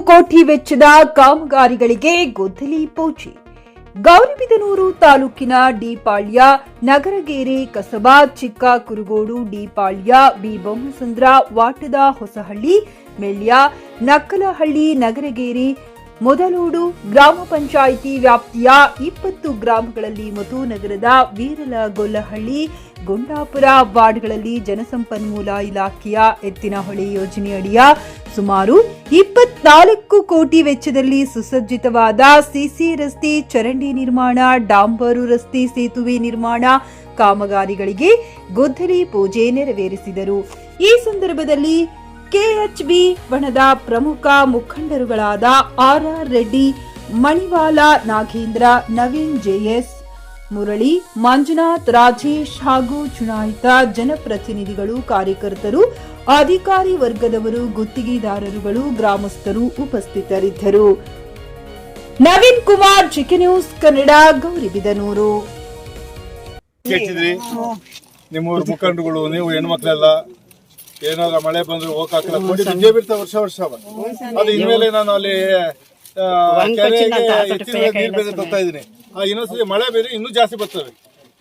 ಕೋಟಿ ವೆಚ್ಚದ ಕಾಮಗಾರಿಗಳಿಗೆ ಗುದ್ದಲಿ ಪೂಜೆ. ಗೌರಿಬಿದನೂರು ತಾಲೂಕಿನ ಡಿಪಾಳ್ಯ, ನಗರಗೆರೆ, ಕಸಬಾ, ಚಿಕ್ಕ ಕುರುಗೋಡು, ಡಿಪಾಳ್ಯ, ಬಿ ಬೊಮ್ಮಸಂದ್ರ, ವಾಟದ ಹೊಸಹಳ್ಳಿ, ಮೆಳ್ಯ, ನಕ್ಕಲಹಳ್ಳಿ, ನಗರಗೆರೆ, ಮೊದಲೂಡು ಗ್ರಾಮ ಪಂಚಾಯಿತಿ ವ್ಯಾಪ್ತಿಯ 20 ಗ್ರಾಮಗಳಲ್ಲಿ ಮತ್ತು ನಗರದ ವೀರಲಗೊಲ್ಲಹಳ್ಳಿ, ಗುಂಡಾಪುರ ವಾರ್ಡ್ಗಳಲ್ಲಿ ಜನಸಂಪನ್ಮೂಲ ಇಲಾಖೆಯ ಎತ್ತಿನಹೊಳೆ ಯೋಜನೆಯಡಿಯ ಸುಮಾರು 24 ಕೋಟಿ ವೆಚ್ಚದಲ್ಲಿ ಸುಸಜ್ಜಿತವಾದ ಸಿಸಿ ರಸ್ತೆ, ಚರಂಡಿ ನಿರ್ಮಾಣ, ಡಾಂಬರು ರಸ್ತೆ, ಸೇತುವೆ ನಿರ್ಮಾಣ ಕಾಮಗಾರಿಗಳಿಗೆ ಗುದ್ದಲಿ ಪೂಜೆ ನೆರವೇರಿಸಿದರು. ಈ ಸಂದರ್ಭದಲ್ಲಿ ಕೆಎಚ್ಬಿ ಬಣದ ಪ್ರಮುಖ ಮುಖಂಡರುಗಳಾದ ಆರ್.ಆರ್. ರೆಡ್ಡಿ, ಮಣಿವಾಲ ನಾಗೇಂದ್ರ, ನವೀನ್, ಜೆಎಸ್, ಮುರಳಿ, ಮಂಜುನಾಥ್, ರಾಜೇಶ್ ಹಾಗೂ ಚುನಾಯಿತ ಜನಪ್ರತಿನಿಧಿಗಳು, ಕಾರ್ಯಕರ್ತರು, ಅಧಿಕಾರಿ ವರ್ಗದವರು, ಗುತ್ತಿಗೆದಾರರುಗಳು, ಗ್ರಾಮಸ್ಥರು ಉಪಸ್ಥಿತರಿದ್ದರು. Naveen Kumar, GK news Kannada, Gauribidanur. ನಿಮ್ಮೂರು ಮುಖಂಡರುಗಳು, ನೀವು ಹೆಣ್ಮಕ್ಳೆಲ್ಲ ಏನಾದ್ರ ಮಳೆ ಬಂದ್ರೆ ಹೋಗಕ್ಕಾಗಲ್ಲ, ಬಿದ್ದೇ ಬಿಡ್ತಾ ವರ್ಷ ಅದು ಇನ್ಮೇಲೆ ನಾನು ಅಲ್ಲಿ ನೀರು ಬೇರೆ ತರ್ತಾ ಇದ್ದೀನಿ. ಇನ್ನೊಂದ್ಸತಿ ಮಳೆ ಬೇರೆ ಇನ್ನೂ ಜಾಸ್ತಿ ಬರ್ತದೆ,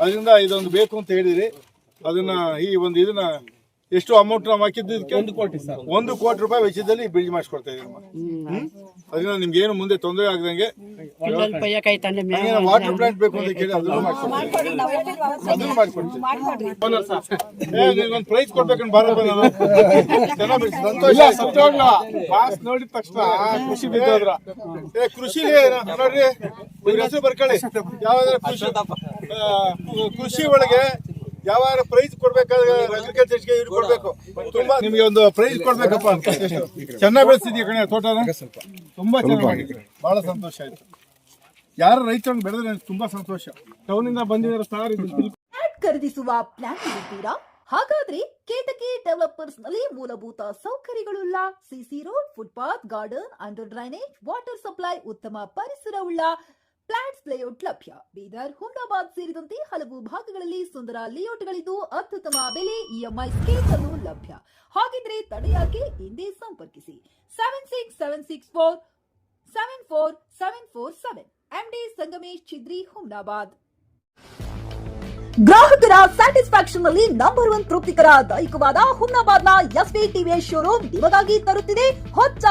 ಅದರಿಂದ ಇದೊಂದು ಬೇಕು ಅಂತ ಹೇಳಿದ್ರಿ. ಅದನ್ನ ಈ ಒಂದು ಇದನ್ನ ಎಷ್ಟು ಅಮೌಂಟ್ ನಾವು ಹಾಕಿದ್ದಕ್ಕೆ 1 ಕೋಟಿ ರೂಪಾಯಿ ವೆಚ್ಚದಲ್ಲಿ ಬ್ರಿಡ್ಜ್ ಮಾಡಿಸ್ಕೊಡ್ತಾ ಇದೀನಿ. ಅದರಿಂದ ನಿಮ್ಗೆ ಏನು ಮುಂದೆ ತೊಂದರೆ ಆಗದಂಗೆ ವಾಟರ್ ಪ್ಲಾಂಟ್ ಬೇಕು ಅಂತ ಕೇಳಿ ಅದನ್ನು ಮಾಡ್ಕೊಡ್ತೀನಿ. ಒಂದು ಪ್ರೈಸ್ ಕೊಡ್ಬೇಕಂತ ನೋಡಿದ ತಕ್ಷಣ ಖುಷಿ ಬಿದ್ದೋದ್ರ. ಕೃಷಿ ನೋಡ್ರಿ, ಹೆಸರು ಬರ್ಕೊಳ್ಳಿ. ಯಾವ್ದಾರ ಕೃಷಿ ಒಳಗೆ ಯಾವ ಪ್ರೈಸ್ ಕೊಡ್ಬೇಕಾದ್ರೆ ಅಗ್ರಿಕಲ್ಚರ್ಗೆ ಇವ್ರು ಕೊಡ್ಬೇಕು. ತುಂಬಾ ನಿಮ್ಗೆ ಒಂದು ಪ್ರೈಸ್ ಕೊಡ್ಬೇಕಪ್ಪ ಅಂತ. ಚೆನ್ನಾಗಿ ಬೆಳೆಸಿದ್ಯಾ ಕಣೆ ತೋಟನ, ತುಂಬಾ ಚೆನ್ನಾಗಿ, ಬಹಳ ಸಂತೋಷ ಆಯ್ತು. ಯಾರ ರೈತರನ್ನು ಬೆಳೆದ್ರೆ ತುಂಬಾ ಸಂತೋಷ. ಟೌನ್ ಇಂದ ಬಂದಿದ್ದಾರೆ ಸರ್. ಖರೀದಿಸುವ ಪ್ಲಾನ್ ಇದ್ದೀರಾ? ಹಾಗಾದ್ರೆ ಕೇತಕಿ ಡೆವಲಪರ್ಸ್ ನಲ್ಲಿ ಮೂಲಭೂತ ಸೌಕರ್ಯಗಳುಳ್ಳ CC road, footpath, garden, under drainage, water supply, ಉತ್ತಮ ಪರಿಸರವುಳ್ಳ ಫ್ಲಾಟ್ಸ್ ಲೇಔಟ್ ಲಭ್ಯ. ಬೀದರ್, ಹುಮ್ನಾಬಾದ್ ಸೇರಿದಂತೆ ಹಲವು ಭಾಗಗಳಲ್ಲಿ ಸುಂದರ ಲೇಔಟ್ಗಳಿದ್ದು ಅತ್ಯುತ್ತಮ ಬೆಲೆ, ಇಎಂಐ ಸ್ಕೀಮ್ಸ್ ಅನ್ನು ಲಭ್ಯ. ಹಾಗಿದ್ರೆ ತಡೆಯಾಕೆ ಹಿಂದೆ ಸಂಪರ್ಕಿಸಿ 7664744747. ಎಂಡಿ ಸಂಗಮೇಶ್ ಚಿದ್ರಿ, ಹುಮ್ನಾಬಾದ್. ಗ್ರಾಹಕರ ಸ್ಯಾಟಿಸ್ಫ್ಯಾಕ್ಷನ್ ನಲ್ಲಿ ನಂಬರ್ 1 ತೃಪ್ತಿಕರದಾಯಕವಾದ ಹುಮ್ನಾಬಾದ್ನ ಎಸ್ವಿ ಟಿವಿಎಸ್ ಶೋರೂಮ್ ನಿಮಗಾಗಿ ತರುತ್ತಿದೆ ಹೊಸ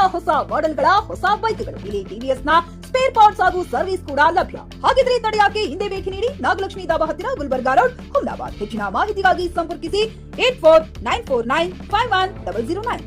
ಮಾಡೆಲ್ಗಳ ಹೊಸ ಬೈಕ್ಗಳು. ಇಲ್ಲಿ ಟಿವಿಎಸ್ ನ ಸ್ಪೇರ್ ಪಾರ್ಟ್ಸ್ ಹಾಗೂ ಸರ್ವಿಸ್ ಕೂಡ ಲಭ್ಯ. ಹಾಗಿದ್ರೆ ತಡೆಯಾಕೆ ಹಿಂದೆ ಭೇಟಿ ನೀಡಿ ನಾಗಲಕ್ಷ್ಮಿ ಧಾಬಾ ಹತ್ತಿರ, ಗುಲ್ಬರ್ಗಾ ರೋಡ್, ಹುಮ್ನಾಬಾದ್. ಹೆಚ್ಚಿನ ಮಾಹಿತಿಗಾಗಿ ಸಂಪರ್ಕಿಸಿ 8494951009.